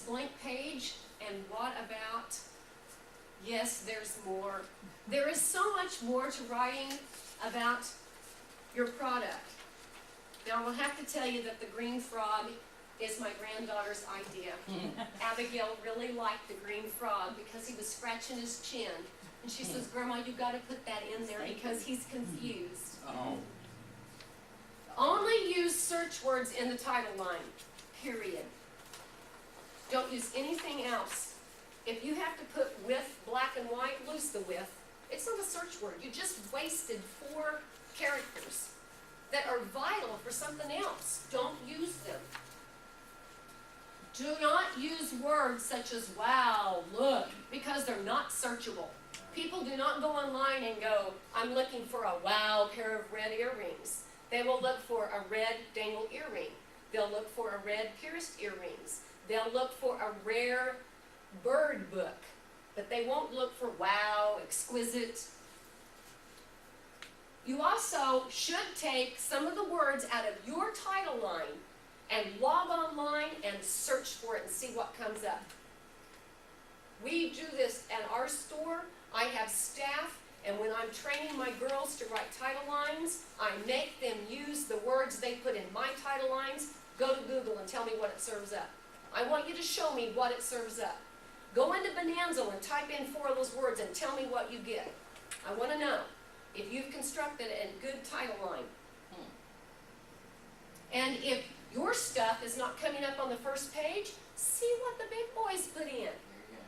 blank page, and what about, yes, there's more. There is so much more to writing about your product. Now, I will have to tell you that the green frog is my granddaughter's idea. Abigail really liked the green frog because he was scratching his chin. And she says, Grandma, you got to put that in there because he's confused. Oh. Only use search words in the title line, period. Don't use anything else. If you have to put with black and white, lose the with. It's not a search word. You just wasted 4 characters that are vital for something else. Don't use them. Do not use words such as wow, look, because they're not searchable. People do not go online and go, I'm looking for a wow pair of red earrings. They will look for a red dangle earring. They'll look for a red pierced earrings. They'll look for a rare bird book. But they won't look for wow, exquisite. You also should take some of the words out of your title line and log online and search for it and see what comes up. We do this at our store. I have staff, and when I'm training my girls to write title lines, I make them use the words they put in my title lines. Go to Google and tell me what it serves up. I want you to show me what it serves up. Go into Bonanza and type in 4 of those words and tell me what you get. I want to know if you've constructed a good title line. And if your stuff is not coming up on the first page, see what the big boys put in.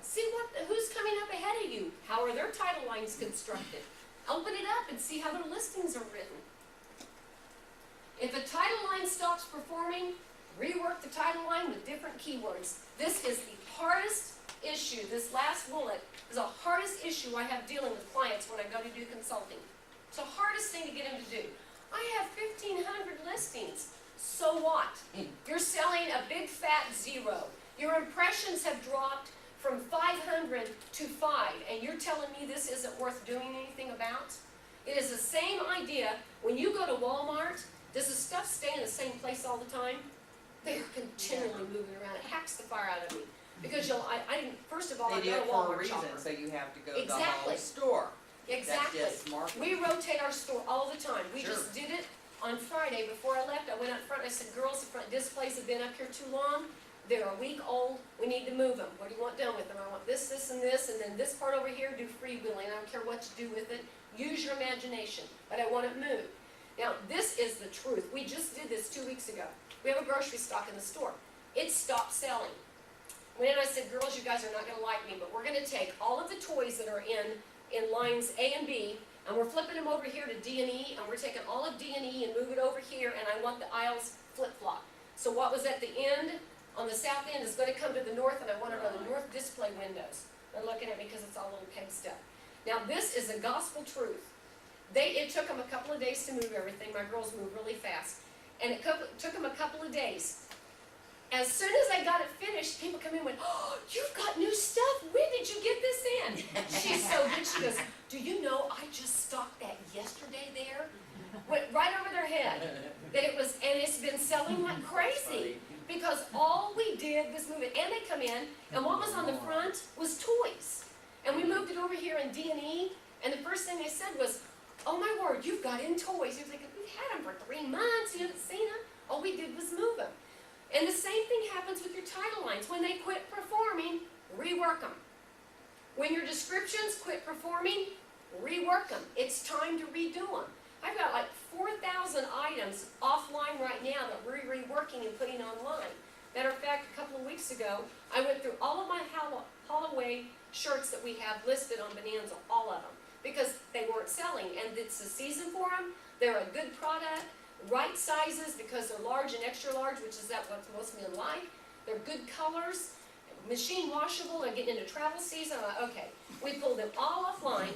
See who's coming up ahead of you. How are their title lines constructed? Open it up and see how their listings are written. If a title line stops performing, rework the title line with different keywords. This is the hardest issue. This last bullet is the hardest issue I have dealing with clients when I go to do consulting. It's the hardest thing to get them to do. I have 1,500 listings. So what? You're selling a big fat 0. Your impressions have dropped from 500 to 5, and you're telling me this isn't worth doing anything about? It is the same idea. When you go to Walmart, does the stuff stay in the same place all the time? They're continually moving around. It hacks the fire out of me. Because first of all, I'm not a They do it for a Walmart reason, shopper. so you have to go to the Exactly. whole store. Exactly. That's just marketing. We rotate our store all the time. We Sure. just did it on Friday. Before I left, I went up front and I said, girls, the front displays have been up here too long. They're a week old. We need to move them. What do you want done with them? I want this, this, and this, and then this part over here, do freewheeling. I don't care what you do with it. Use your imagination, but I want it moved. Now, this is the truth. We just did this 2 weeks ago. We have a grocery stock in the store. It stopped selling. When I said, girls, you guys are not going to like me, but we're going to take all of the toys that are in lines A and B, and we're flipping them over here to D and E, and we're taking all of D and E and move it over here, and I want the aisles flip-flop. So what was at the end, on the south end, is going to come to the north, and I want it on the north display windows. They're looking at me because it's all little peg stuff. Now, this is a gospel truth. It took them a couple of days to move everything. My girls move really fast. And it took them a couple of days. As soon as I got it finished, people come in and went, oh, you've got new stuff. When did you get this in? She's so good. She goes, do you know I just stocked that yesterday there? Went right over their head. That it was, and it's been selling like crazy. Because all we did was move it. And they come in, and what was on the front was toys. And we moved it over here in D&E, and the first thing they said was, oh my word, you've got in toys. You're thinking, we've had them for 3 months. You haven't seen them. All we did was move them. And the same thing happens with your title lines. When they quit performing, rework them. When your descriptions quit performing, rework them. It's time to redo them. I've got like 4,000 items offline right now that we're reworking and putting online. Matter of fact, a couple of weeks ago, I went through all of my Holloway shirts that we have listed on Bonanza, all of them, because they weren't selling. And it's the season for them. They're a good product. Right sizes because they're large and extra large, which is what most men like. They're good colors, machine washable, and getting into travel season. Okay, we pulled them all offline.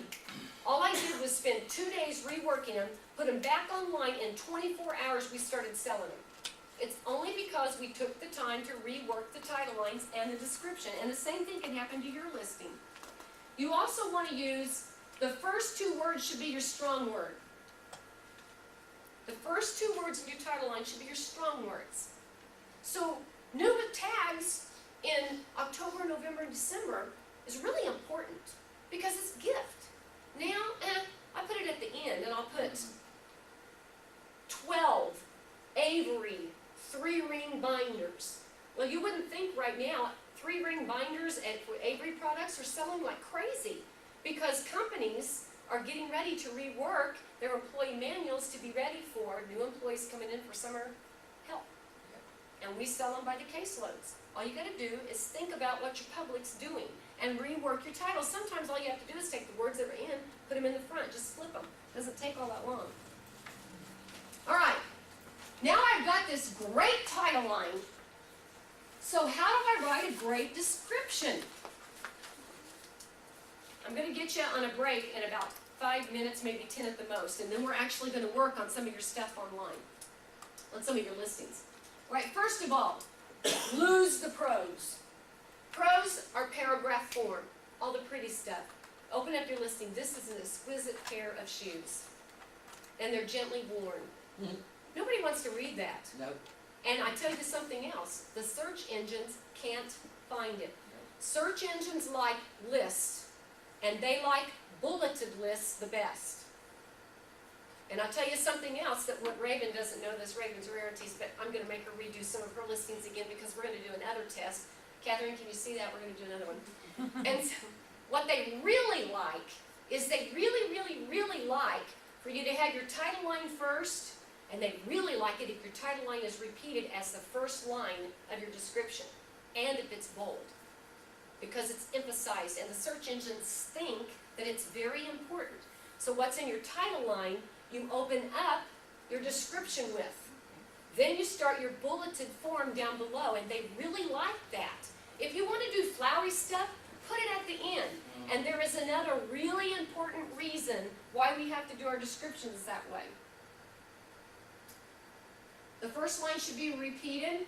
All I did was spend 2 days reworking them, put them back online. In 24 hours, we started selling them. It's only because we took the time to rework the title lines and the description. And the same thing can happen to your listing. You also want to use, the first 2 words should be your strong word. The first 2 words in your title line should be your strong words. So, new with tags, in October, November, and December is really important because it's a gift. Now, I put it at the end, and I'll put 12 Avery 3-ring binders. Well, you wouldn't think right now 3-ring binders at Avery products are selling like crazy because companies are getting ready to rework their employee manuals to be ready for new employees coming in for summer help. And we sell them by the caseloads. All you gotta do is think about what your public's doing and rework your titles. Sometimes all you have to do is take the words that are in, put them in the front, just flip them. Doesn't take all that long. All right, now I've got this great title line. So how do I write a great description? I'm going to get you on a break in about 5 minutes, maybe 10 at the most, and then we're actually going to work on some of your stuff online, on some of your listings. All right, first of all, lose the prose. Prose are paragraph form, all the pretty stuff. Open up your listing. This is an exquisite pair of shoes, and they're gently worn. Mm-hmm. Nobody wants to read that. Nope. And I tell you something else, the search engines can't find it. Search engines like lists, and they like bulleted lists the best. And I'll tell you something else that what Raven doesn't know, this Raven's Rarities, but I'm going to make her redo some of her listings again because we're going to do another test. Catherine, can you see that? We're going to do another one. And so what they really like is they really, really, really like for you to have your title line first. And they really like it if your title line is repeated as the first line of your description, and if it's bold, because it's emphasized, and the search engines think that it's very important. So what's in your title line, you open up your description with. Then you start your bulleted form down below, and they really like that. If you want to do flowery stuff, put it at the end. And there is another really important reason why we have to do our descriptions that way. The first line should be repeated,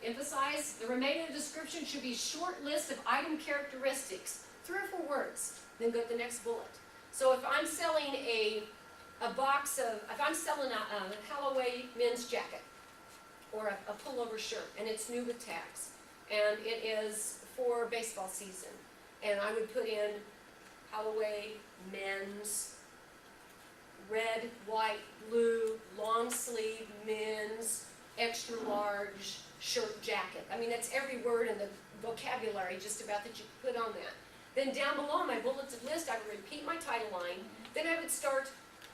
emphasize. The remaining of the description should be a short list of item characteristics, 3 or 4 words, then go to the next bullet. So if I'm selling if I'm selling a Holloway men's jacket, or a pullover shirt, and it's new with tags, and it is for baseball season, and I would put in Holloway men's red, white, blue, long sleeve, men's, extra large shirt jacket. I mean, that's every word in the vocabulary just about that you could put on that. Then down below my bulleted list, I would repeat my title line. Then I would start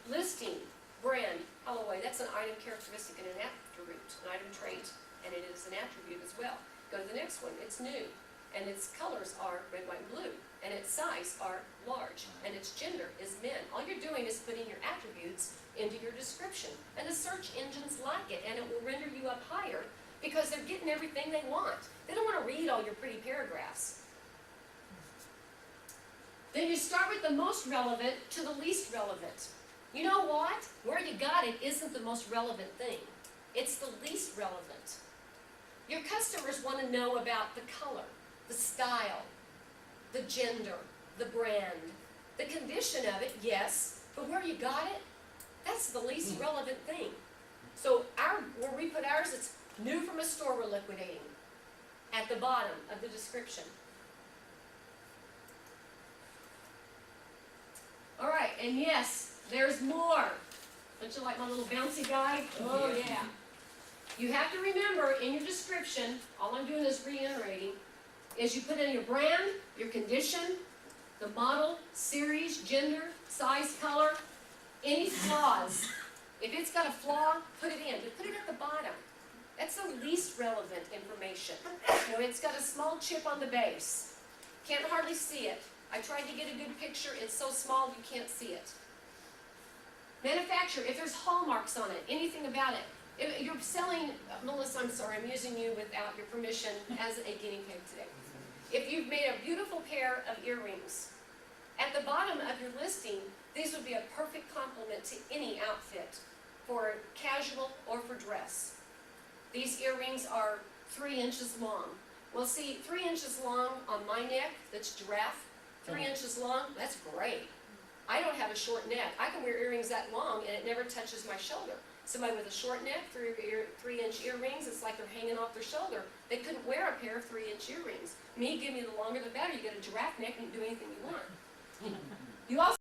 listing brand, Holloway. That's an item characteristic and an attribute, an item trait, and it is an attribute as well. Go to the next one. It's new, and its colors are red, white, and blue, and its size are large, and its gender is men. All you're doing is putting your attributes into your description, and the search engines like it, and it will render you up higher because they're getting everything they want. They don't want to read all your pretty paragraphs. Then you start with the most relevant to the least relevant. You know what? Where you got it isn't the most relevant thing. It's the least relevant. Your customers want to know about the color, the style, the gender, the brand, the condition of it, yes, but where you got it, that's the least relevant thing. So where we put ours, it's new from a store we're liquidating at the bottom of the description. All right, and yes, there's more. Don't you like my little bouncy guy? Oh yeah. You have to remember in your description, all I'm doing is reiterating, is you put in your brand, your condition, the model, series, gender, size, color, any flaws. If it's got a flaw, put it in, but put it at the bottom. That's the least relevant information. You know, it's got a small chip on the base. Can't hardly see it. I tried to get a good picture. It's so small you can't see it. Manufacturer, if there's hallmarks on it, anything about it. If you're selling, Melissa, I'm sorry, I'm using you without your permission as a guinea pig today. If you've made a beautiful pair of earrings, at the bottom of your listing, these would be a perfect complement to any outfit, for casual or for dress. These earrings are 3 inches long. Well, see, 3 inches long on my neck, that's giraffe, 3 inches long, that's great. I don't have a short neck. I can wear earrings that long and it never touches my shoulder. Somebody with a short neck, 3 3-inch earrings, it's like they're hanging off their shoulder. They couldn't wear a pair of 3-inch earrings. Me, give me the longer the better. You get a giraffe neck and you can do anything you want. You also